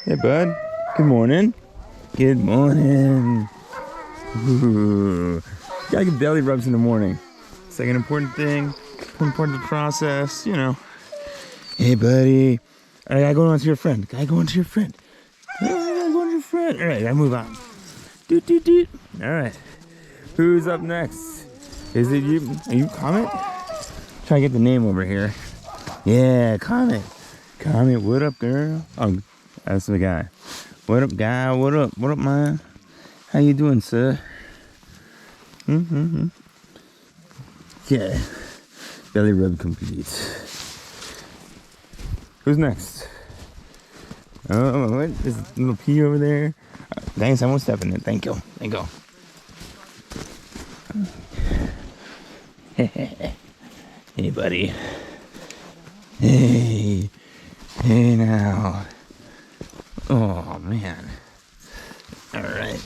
Hey, bud. Good morning. Good morning. Ooh. Gotta get belly rubs in the morning. It's like an important thing, important to process, you know. Hey, buddy. I gotta go on to your friend. Gotta go on to your friend. I gotta go on to your friend. All right, gotta move on. Doot, doot, doot. All right. Who's up next? Is it you? Are you Comet? Try to get the name over here. Yeah, Comet. Comet, what up, girl? Oh, that's the guy. What up, guy? What up? What up, man? How you doing, sir? Mm-hmm. Yeah. Belly rub complete. Who's next? Oh, what? There's a little pee over there. Thanks, I won't step in it. Thank you. Thank you. Hey, buddy. Hey. Hey, now. Oh, man. All right.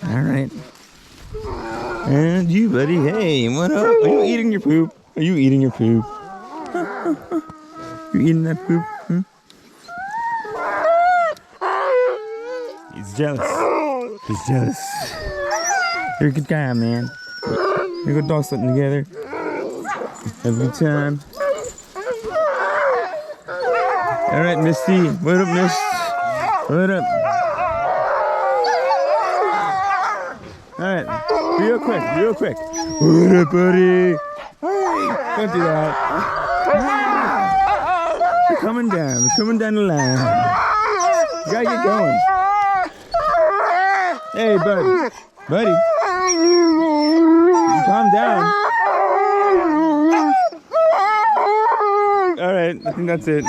All right. And you, buddy. Hey, what up? Are you eating your poop? Are you eating your poop? You eating that poop? Hmm? He's jealous. He's jealous. You're a good guy, man. You go dog sledding together. Have a good time. All right, Misty. What up, Miss? What up? All right, real quick. What up, buddy? Hey, don't do that. We're coming down the line. You gotta get going. Hey, buddy. You calm down. All right, I think that's it.